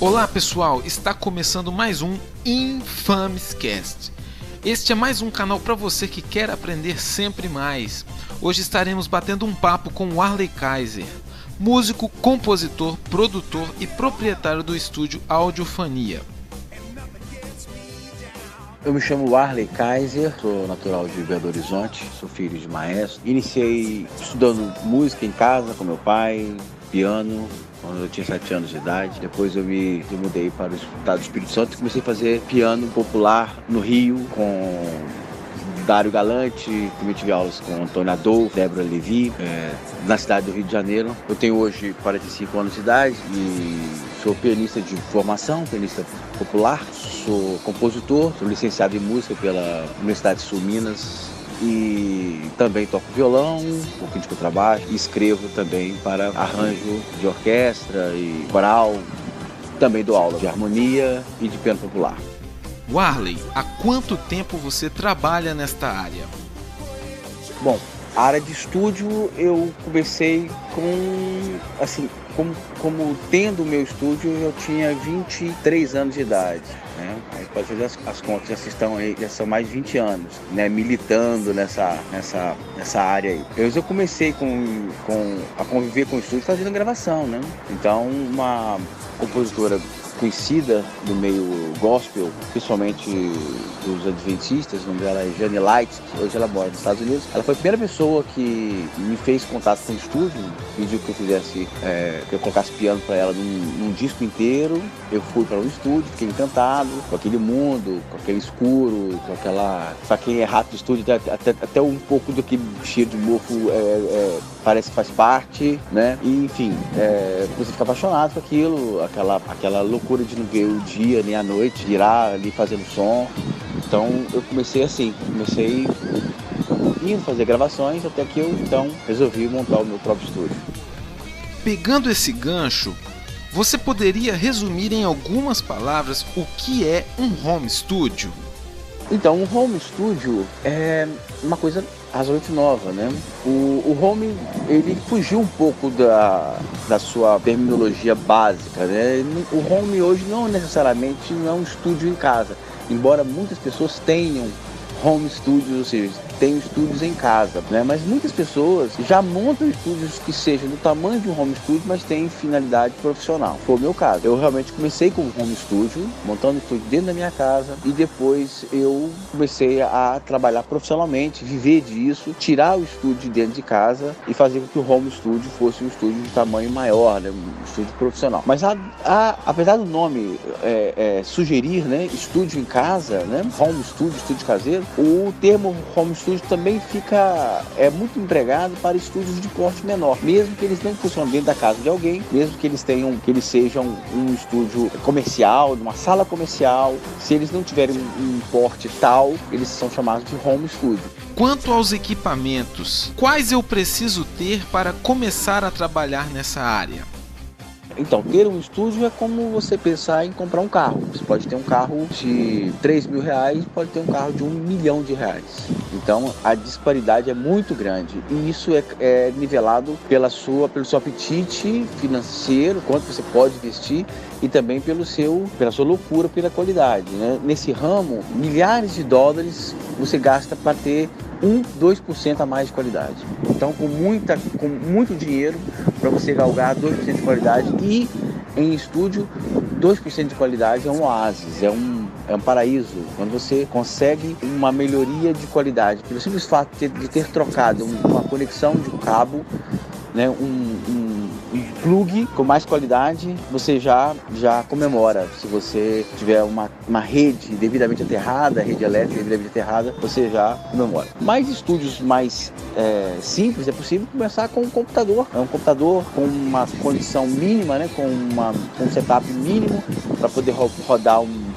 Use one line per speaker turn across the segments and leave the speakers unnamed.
Olá pessoal, está começando mais um Infamescast. Este é mais um canal para você que quer aprender sempre mais. Hoje estaremos batendo um papo com o Warley Kaiser, músico, compositor, produtor e proprietário do estúdio Audiofania.
Eu me chamo Warley Kaiser, sou natural de Belo Horizonte, sou filho de maestro. Iniciei estudando música em casa com meu pai, piano, quando eu tinha 7 anos de idade. Depois eu me mudei para o estado do Espírito Santo e comecei a fazer piano popular no Rio com Dário Galante. Também tive aulas com Antônio Adolfo, Débora Levi, na cidade do Rio de Janeiro. Eu tenho hoje 45 anos de idade e sou pianista de formação, pianista popular. Sou compositor, sou licenciado em música pela Universidade Sul Minas. E também toco violão, um pouquinho de contrabaixo, e escrevo também para arranjo de orquestra e coral. Também dou aula de harmonia e de piano popular.
Warley, há quanto tempo você trabalha nesta área?
Bom, a área de estúdio eu comecei como tendo o meu estúdio eu tinha 23 anos de idade. Aí pode fazer as contas, já são mais de 20 anos, né, militando nessa área aí. Eu comecei a conviver com o estúdio fazendo gravação, né? Então, uma compositora conhecida do meio gospel, principalmente dos adventistas, o nome dela é Jane Light, que hoje ela mora nos Estados Unidos. Ela foi a primeira pessoa que me fez contato com o estúdio, pediu que eu colocasse piano para ela num disco inteiro. Eu fui para o estúdio, fiquei encantado com aquele mundo, com aquele escuro, com aquela... Pra quem é rato de estúdio, até um pouco do que cheiro de mofo parece que faz parte, né? E, enfim, você fica apaixonado por aquilo, aquela loucura de não ver o dia nem a noite, virar ali fazendo som. Então eu comecei indo fazer gravações até que eu então resolvi montar o meu próprio estúdio.
Pegando esse gancho, você poderia resumir em algumas palavras o que é um home studio?
Então, um home studio é uma coisa razoavelmente nova, né? O home, ele fugiu um pouco da sua terminologia básica, né? O home hoje não necessariamente é um estúdio em casa, embora muitas pessoas tenham home studios, ou seja, tem estúdios em casa, né? Mas muitas pessoas já montam estúdios que sejam do tamanho de um home studio, mas têm finalidade profissional. Foi o meu caso. Eu realmente comecei com um home studio, montando um estúdio dentro da minha casa, e depois eu comecei a trabalhar profissionalmente, viver disso, tirar o estúdio de dentro de casa e fazer com que o home studio fosse um estúdio de tamanho maior, né? Um estúdio profissional. Mas apesar do nome sugerir, né, estúdio em casa, né, home studio, estúdio caseiro, o termo home studio também é muito empregado para estúdios de porte menor, mesmo que eles não funcionem dentro da casa de alguém, mesmo que eles sejam um estúdio comercial, uma sala comercial. Se eles não tiverem um porte tal, eles são chamados de home studio.
Quanto aos equipamentos, quais eu preciso ter para começar a trabalhar nessa área?
Então, ter um estúdio é como você pensar em comprar um carro. Você pode ter um carro de R$3.000, pode ter um carro de R$1 milhão. Então, a disparidade é muito grande. E isso é nivelado pelo seu apetite financeiro, quanto você pode investir, e também pela sua loucura pela qualidade, né? Nesse ramo, milhares de dólares você gasta para ter 2% a mais de qualidade. Então, com muito dinheiro para você galgar 2% de qualidade, e em estúdio 2% de qualidade é um oásis, é um paraíso. Quando você consegue uma melhoria de qualidade, pelo simples fato de ter trocado uma conexão de um cabo, né, um plug com mais qualidade, você já comemora. Se você tiver uma rede devidamente aterrada, rede elétrica devidamente aterrada, você já comemora. Mais estúdios mais simples, é possível começar com um computador. É um computador com uma condição mínima, né, com um setup mínimo para poder rodar um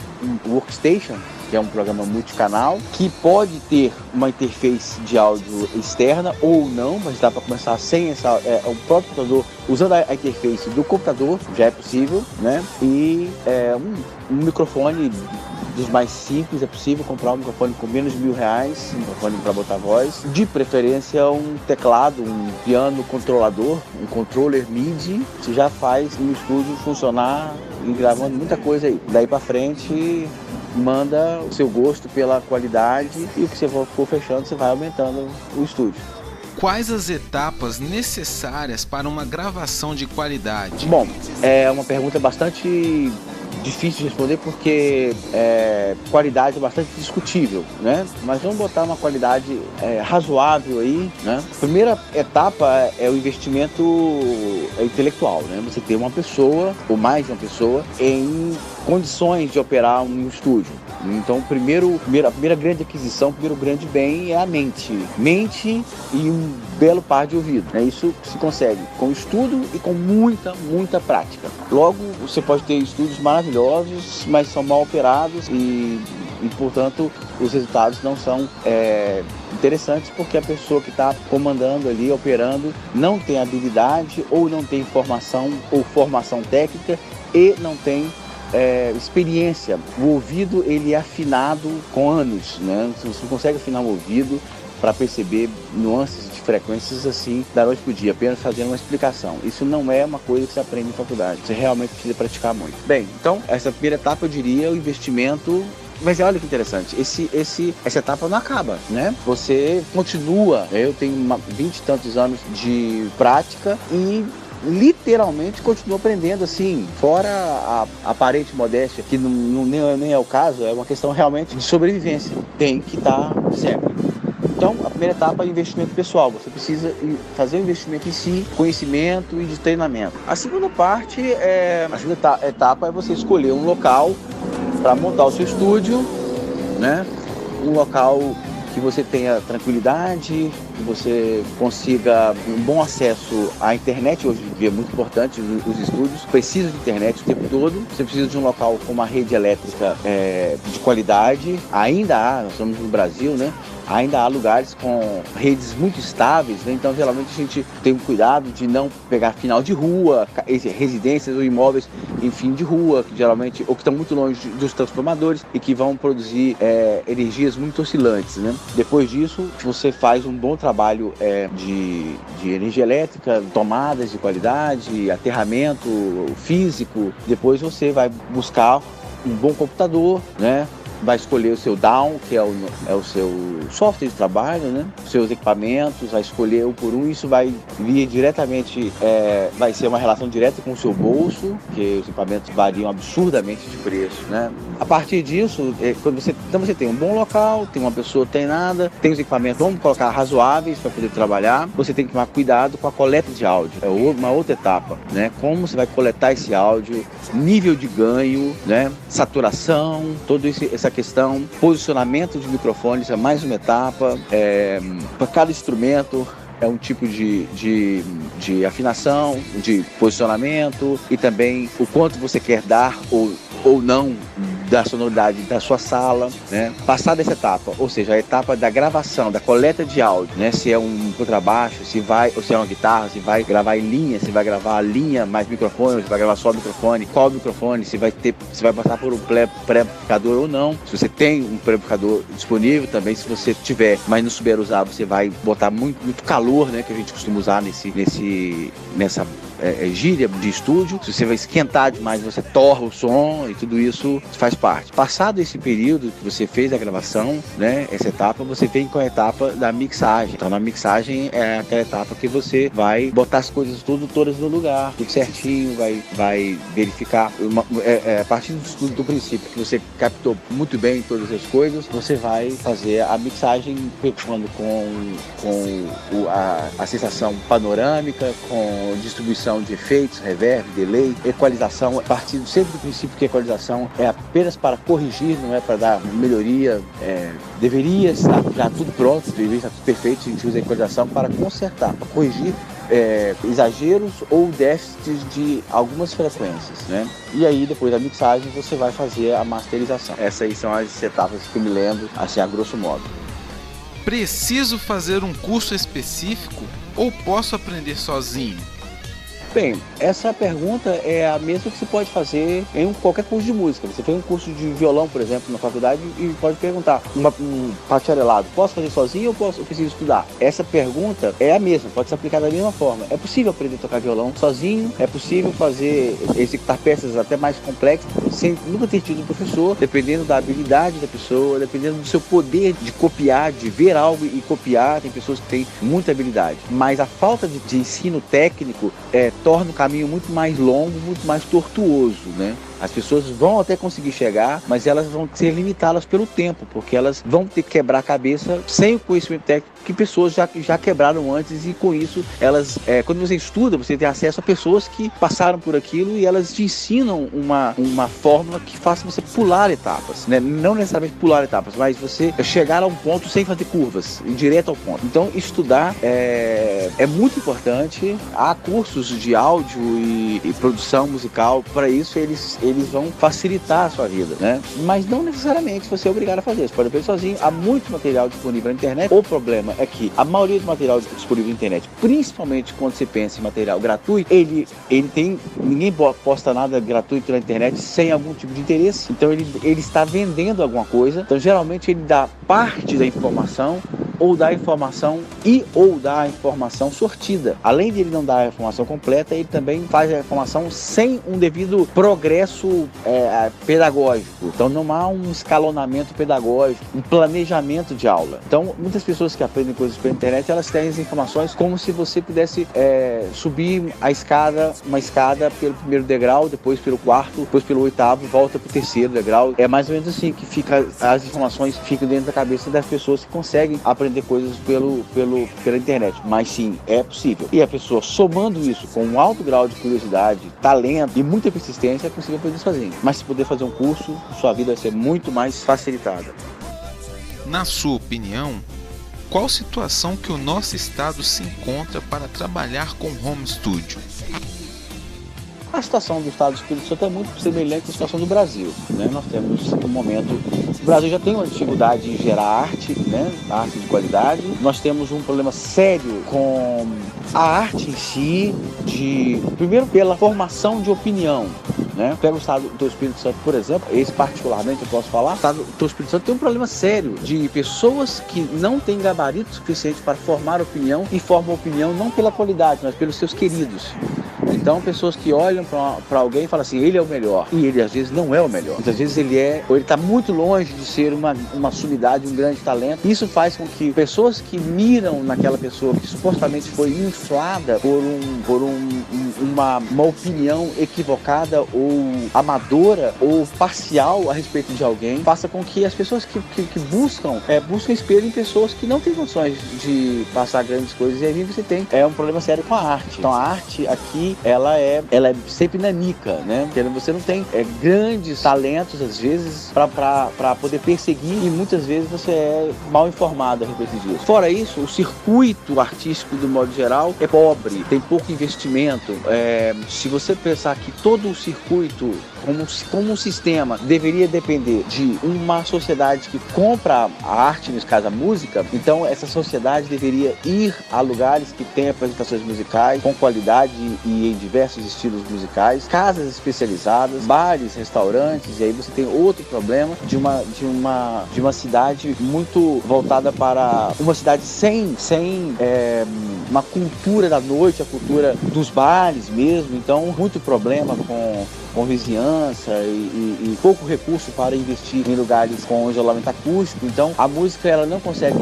workstation, que é um programa multicanal, que pode ter uma interface de áudio externa ou não, mas dá para começar sem o próprio computador, usando a interface do computador, já é possível, né? E um microfone dos mais simples, é possível comprar um microfone com menos de R$1.000, um microfone para botar voz. De preferência um teclado, um piano controlador, um controller MIDI, que já faz o estúdio funcionar e gravando muita coisa aí. Daí para frente, manda o seu gosto pela qualidade e o que você for fechando, você vai aumentando o estúdio.
Quais as etapas necessárias para uma gravação de qualidade?
Bom, é uma pergunta bastante difícil de responder porque qualidade é bastante discutível, né? Mas vamos botar uma qualidade razoável aí, né? Primeira etapa é o investimento intelectual, né? Você ter uma pessoa, ou mais de uma pessoa, em condições de operar um estúdio. Então, a primeira grande aquisição, o primeiro grande bem é a mente. Mente e um belo par de ouvido. Isso se consegue com estudo e com muita prática. Logo, você pode ter estúdios maravilhosos, mas são mal operados e portanto, os resultados não são interessantes porque a pessoa que está comandando ali, operando, não tem habilidade ou não tem formação ou formação técnica e não tem experiência. O ouvido ele é afinado com anos, né? Você não consegue afinar o ouvido para perceber nuances de frequências assim da noite para o dia, apenas fazendo uma explicação. Isso não é uma coisa que você aprende em faculdade. Você realmente precisa praticar muito. Bem, então essa primeira etapa eu diria o investimento. Mas olha que interessante, essa etapa não acaba, né? Você continua. Eu tenho 20 e tantos anos de prática e literalmente continuo aprendendo assim, fora a aparente modéstia, que nem é o caso, é uma questão realmente de sobrevivência. Tem que estar sempre. Então, a primeira etapa é investimento pessoal. Você precisa fazer um investimento em si, conhecimento e de treinamento. A segunda etapa é você escolher um local para montar o seu estúdio, né? Um local que você tenha tranquilidade, que você consiga um bom acesso à internet. Hoje em dia é muito importante, os estúdios precisam de internet o tempo todo. Você precisa de um local com uma rede elétrica de qualidade. Ainda há, nós estamos no Brasil, né? Ainda há lugares com redes muito estáveis, né? Então geralmente a gente tem um cuidado de não pegar final de rua, residências ou imóveis em fim de rua, que geralmente ou que estão muito longe dos transformadores e que vão produzir energias muito oscilantes, né? Depois disso, você faz um bom trabalho de energia elétrica, tomadas de qualidade, aterramento físico. Depois você vai buscar um bom computador, né? Vai escolher o seu DAW, que é o seu software de trabalho, né? Os seus equipamentos, vai escolher um por um. Isso vai vir diretamente, vai ser uma relação direta com o seu bolso, porque os equipamentos variam absurdamente de preço, né? A partir disso, então você tem um bom local, tem uma pessoa treinada, tem os equipamentos, vamos colocar razoáveis para poder trabalhar. Você tem que tomar cuidado com a coleta de áudio, é uma outra etapa, né? Como você vai coletar esse áudio, nível de ganho, né? Saturação, toda essa questão, posicionamento de microfones é mais uma etapa. Para cada instrumento é um tipo de afinação, de posicionamento e também o quanto você quer dar ou não da sonoridade da sua sala, né? Passada essa etapa, ou seja, a etapa da gravação, da coleta de áudio, né? Se é um contrabaixo, ou se é uma guitarra, se vai gravar em linha, se vai gravar a linha mais microfone, se vai gravar só microfone, qual microfone, se vai passar por um pré-amplificador ou não, se você tem um pré-amplificador disponível também, se você tiver, mas não souber usar, você vai botar muito calor, né? Que a gente costuma usar nessa gíria de estúdio. Se você vai esquentar demais, você torra o som e tudo isso faz parte. Passado esse período que você fez a gravação, né, essa etapa, você vem com a etapa da mixagem. Então, na mixagem é aquela etapa que você vai botar as coisas todas no lugar, tudo certinho, vai verificar. A partir do princípio que você captou muito bem todas as coisas, você vai fazer a mixagem preocupando com a sensação panorâmica, com distribuição de efeitos, reverb, delay, equalização, a partir sempre do princípio que a equalização é apenas para corrigir, não é para dar melhoria. Deveria estar já tudo pronto, deveria estar tudo perfeito. A gente usa a equalização para consertar, para corrigir exageros ou déficits de algumas frequências, né? E aí, depois da mixagem, você vai fazer a masterização. Essas aí são as etapas que eu me lembro, assim, a grosso modo.
Preciso fazer um curso específico ou posso aprender sozinho?
Bem, essa pergunta é a mesma que você pode fazer em qualquer curso de música. Você fez um curso de violão, por exemplo, na faculdade e pode perguntar, um bacharelado, posso fazer sozinho ou eu preciso estudar? Essa pergunta é a mesma, pode ser aplicada da mesma forma. É possível aprender a tocar violão sozinho, é possível executar peças até mais complexas, sem nunca ter tido um professor, dependendo da habilidade da pessoa, dependendo do seu poder de copiar, de ver algo e copiar. Tem pessoas que têm muita habilidade, mas a falta de ensino técnico torna o caminho muito mais longo, muito mais tortuoso, né? As pessoas vão até conseguir chegar, mas elas vão ser limitadas pelo tempo, porque elas vão ter que quebrar a cabeça sem o conhecimento técnico que pessoas já quebraram antes, e com isso, elas, quando você estuda, você tem acesso a pessoas que passaram por aquilo e elas te ensinam uma fórmula que faça você pular etapas, né? Não necessariamente pular etapas, mas você chegar a um ponto sem fazer curvas, direto ao ponto. Então, estudar é muito importante. Há cursos de áudio e produção musical, para isso eles vão facilitar a sua vida, né? Mas não necessariamente você é obrigado a fazer. Você pode aprender sozinho. Há muito material disponível na internet. O problema é que a maioria do material disponível na internet, principalmente quando você pensa em material gratuito, ninguém posta nada gratuito na internet sem algum tipo de interesse. Então ele está vendendo alguma coisa. Então geralmente ele dá parte da informação, ou dá informação ou dá a informação sortida. Além de ele não dar a informação completa, ele também faz a informação sem um devido progresso pedagógico. Então não há um escalonamento pedagógico, um planejamento de aula. Então muitas pessoas que aprendem coisas pela internet, elas têm as informações como se você pudesse subir uma escada pelo primeiro degrau, depois pelo quarto, depois pelo oitavo, volta para o terceiro degrau. É mais ou menos assim que as informações ficam dentro da cabeça das pessoas que conseguem aprender coisas pela internet. Mas sim, é possível. E a pessoa somando isso com um alto grau de curiosidade, talento e muita persistência, é possível aprender sozinho. Mas se puder fazer um curso, sua vida vai ser muito mais facilitada.
Na sua opinião, qual situação que o nosso estado se encontra para trabalhar com home studio?
A situação do estado do Espírito Santo é muito semelhante à situação do Brasil, né? Nós temos um momento... O Brasil já tem uma dificuldade em gerar arte, né? Arte de qualidade. Nós temos um problema sério com a arte em si, primeiro pela formação de opinião, né? Pega o estado do Espírito Santo, por exemplo, esse particularmente eu posso falar, o estado do Espírito Santo tem um problema sério de pessoas que não têm gabarito suficiente para formar opinião, e formam opinião não pela qualidade, mas pelos seus queridos. Então, pessoas que olham para alguém e falam assim, ele é o melhor. E ele, às vezes, não é o melhor. Muitas vezes ele está muito longe de ser uma sumidade, um grande talento. Isso faz com que pessoas que miram naquela pessoa que supostamente foi inflada por uma opinião equivocada ou amadora ou parcial a respeito de alguém, faça com que as pessoas que buscam espelho em pessoas que não têm condições de passar grandes coisas. E aí você tem um problema sério com a arte. Então, a arte aqui, ela é sempre nanica, né? Porque você não tem grandes talentos, às vezes, para poder perseguir, e muitas vezes você é mal informado a respeito disso. Fora isso, o circuito artístico, do modo geral, é pobre, tem pouco investimento. Se você pensar que todo o circuito, como um sistema, deveria depender de uma sociedade que compra a arte, nesse caso a música, então essa sociedade deveria ir a lugares que têm apresentações musicais com qualidade e em diversos estilos musicais, casas especializadas, bares, restaurantes. E aí você tem outro problema de uma cidade muito voltada para uma cidade sem uma cultura da noite, a cultura dos bares mesmo. Então, muito problema com vizinhança e pouco recurso para investir em lugares com isolamento acústico. Então, a música ela não consegue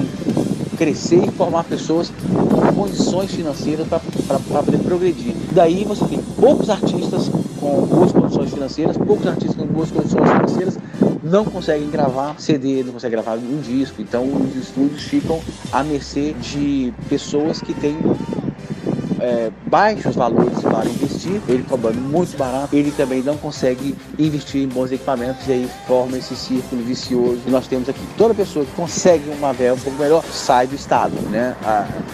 crescer e formar pessoas com condições financeiras para poder progredir. Daí você tem poucos artistas com boas condições financeiras, não conseguem gravar CD, não conseguem gravar um disco. Então os estúdios ficam à mercê de pessoas que têm baixos valores para investir, ele cobrando muito barato, ele também não consegue investir em bons equipamentos, e aí forma esse círculo vicioso. E nós temos aqui, toda pessoa que consegue uma verba um pouco melhor, sai do estado, né?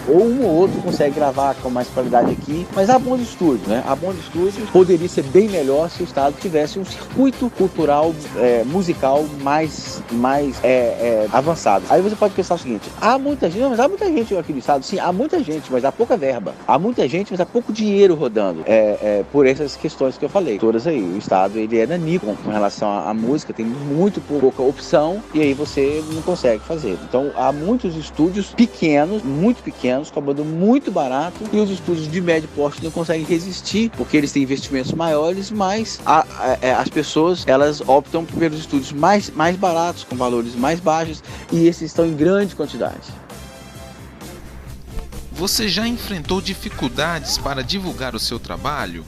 Ou um ou outro consegue gravar com mais qualidade aqui, mas há bons estúdios, né? Há bons estúdios, poderia ser bem melhor se o estado tivesse um circuito cultural, musical mais avançado. Aí você pode pensar o seguinte, há muita gente aqui no estado, sim, há muita gente, mas há pouca verba. Há muita muita gente, mas há pouco dinheiro rodando, por essas questões que eu falei, todas aí. O Estado, ele é nanico com relação à música, tem muito pouca opção, e aí você não consegue fazer. Então, há muitos estúdios pequenos, muito pequenos, cobrando muito barato, e os estúdios de médio porte não conseguem resistir, porque eles têm investimentos maiores, mas as pessoas, elas optam pelos estúdios mais baratos, com valores mais baixos, e esses estão em grande quantidade.
Você já enfrentou dificuldades para divulgar o seu trabalho?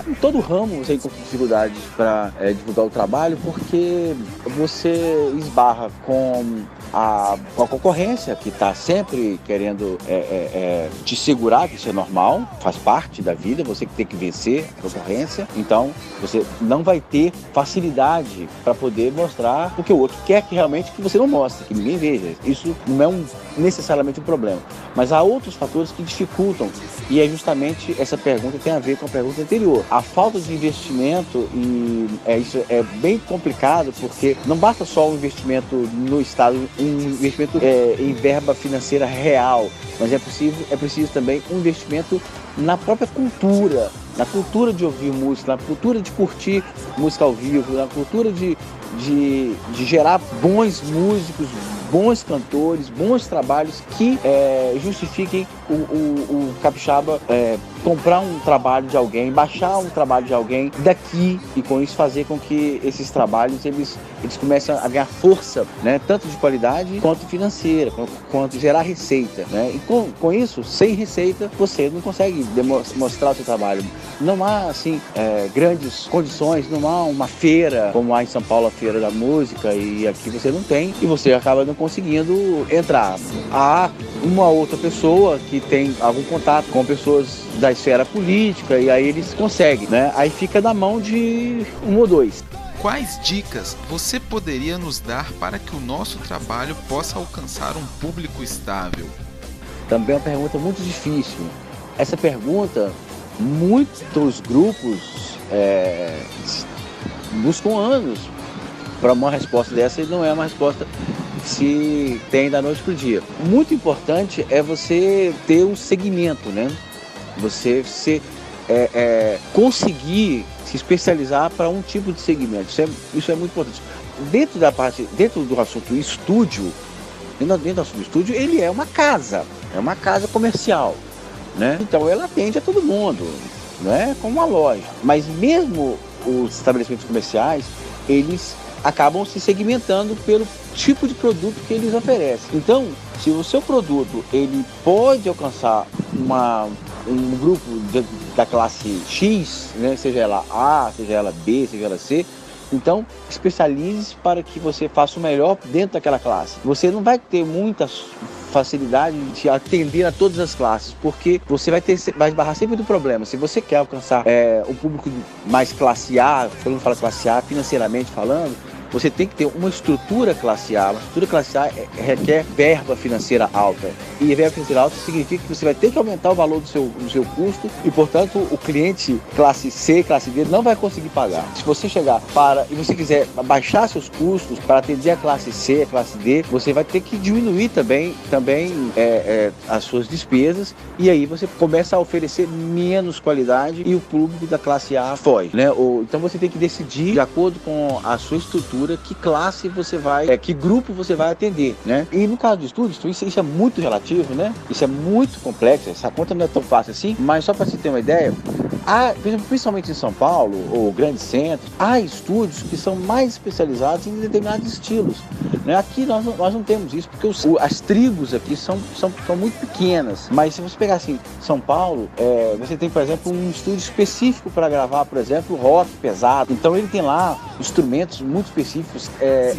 Em todo ramo você encontra dificuldades para divulgar o trabalho, porque você esbarra com a concorrência, que está sempre querendo te segurar, que isso é normal, faz parte da vida, você que tem que vencer a concorrência. Então você não vai ter facilidade para poder mostrar o que o outro quer que realmente que você não mostre, que ninguém veja. Isso não é necessariamente um problema, mas há outros fatores que dificultam, e é justamente essa pergunta tem a ver com a pergunta anterior. A falta de investimento, e isso é bem complicado, porque não basta só o investimento no Estado, um investimento em verba financeira real, mas é preciso também um investimento na própria cultura, na cultura de ouvir música, na cultura de curtir música ao vivo, na cultura de gerar bons músicos, bons cantores, bons trabalhos que justifiquem o capixaba comprar um trabalho de alguém, baixar um trabalho de alguém daqui, e com isso fazer com que esses trabalhos eles comecem a ganhar força, né, tanto de qualidade quanto financeira, quanto gerar receita, né? E com isso, sem receita, você não consegue mostrar o seu trabalho. Não há assim grandes condições, não há uma feira como há em São Paulo, a Feira da Música, e aqui você não tem, e você acaba não conseguindo entrar. Há uma outra pessoa que tem algum contato com pessoas da esfera política, e aí eles conseguem, né? Aí fica na mão de um ou dois.
Quais dicas você poderia nos dar para que o nosso trabalho possa alcançar um público estável?
Também é uma pergunta muito difícil. Essa pergunta, muitos grupos buscam anos para uma resposta dessa, e não é uma resposta que se tem da noite para o dia. Muito importante é você ter um segmento, né? Você conseguir se especializar para um tipo de segmento. Isso é muito importante. Dentro do assunto estúdio, ele é uma casa comercial, né? Então ela atende a todo mundo, né? Como uma loja. Mas mesmo os estabelecimentos comerciais, eles acabam se segmentando pelo tipo de produto que eles oferecem. Então, se o seu produto ele pode alcançar um grupo da classe X, né, seja ela A, seja ela B, seja ela C, então especialize-se para que você faça o melhor dentro daquela classe. Você não vai ter muita facilidade de atender a todas as classes, porque você vai esbarrar sempre do problema. Se você quer alcançar um público mais classe A, todo mundo fala classe A, financeiramente falando, você tem que ter uma estrutura classe A. Uma estrutura classe A requer verba financeira alta. E verba financeira alta significa que você vai ter que aumentar o valor do seu custo, e, portanto, o cliente classe C, classe D não vai conseguir pagar. Se você chegar e você quiser baixar seus custos para atender a classe C, a classe D, você vai ter que diminuir também as suas despesas, e aí você começa a oferecer menos qualidade e o público da classe A foge, né? Então você tem que decidir, de acordo com a sua estrutura, que classe você vai, que grupo você vai atender, né? E no caso de estúdios, isso é muito relativo, né? Isso é muito complexo, essa conta não é tão fácil assim, mas só para você ter uma ideia, principalmente em São Paulo, ou grandes centros, há estúdios que são mais especializados em determinados estilos, né? Aqui nós não temos isso, porque as tribos aqui são muito pequenas, mas se você pegar assim, São Paulo, você tem, por exemplo, um estúdio específico para gravar, por exemplo, rock pesado. Então ele tem lá instrumentos muito específicos,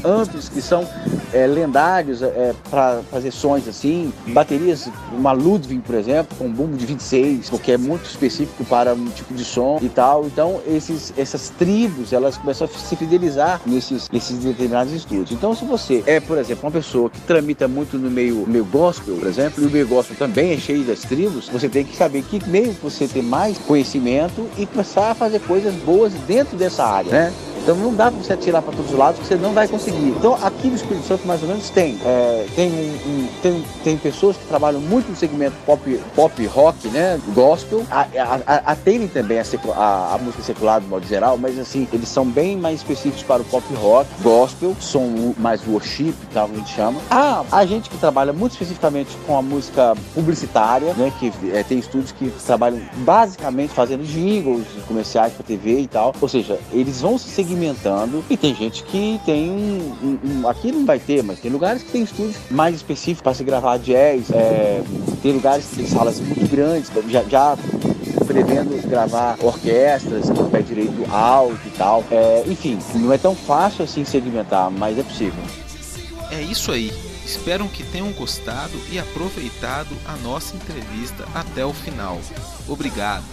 amplos, que são lendários para fazer sons assim, baterias, uma Ludwig, por exemplo, com bumbo de 26, porque é muito específico para um tipo de som e tal. Então essas tribos, elas começam a se fidelizar nesses determinados estúdios. Então se você por exemplo, uma pessoa que tramita muito no meio gospel, por exemplo, e o meio gospel também é cheio das tribos, você tem que saber que meio você ter mais conhecimento e começar a fazer coisas boas dentro dessa área, né? Então não dá pra você atirar para todos os lados, que você não vai conseguir. Então aqui no Espírito Santo mais ou menos tem pessoas que trabalham muito no segmento pop rock, né, gospel, atendem também a música secular do modo geral, mas assim, eles são bem mais específicos para o pop rock, gospel, som mais worship, tal, a gente chama. A gente que trabalha muito especificamente com a música publicitária, né, que tem estúdios que trabalham basicamente fazendo jingles, comerciais para TV e tal, ou seja, eles vão se segmentando e tem gente que tem aqui não vai ter, mas tem lugares que tem estúdios mais específicos para se gravar jazz, tem lugares que tem salas muito grandes, já prevendo gravar orquestras com o pé direito alto e tal. Enfim, não é tão fácil assim segmentar, mas é possível.
É isso aí. Espero que tenham gostado e aproveitado a nossa entrevista até o final. Obrigado.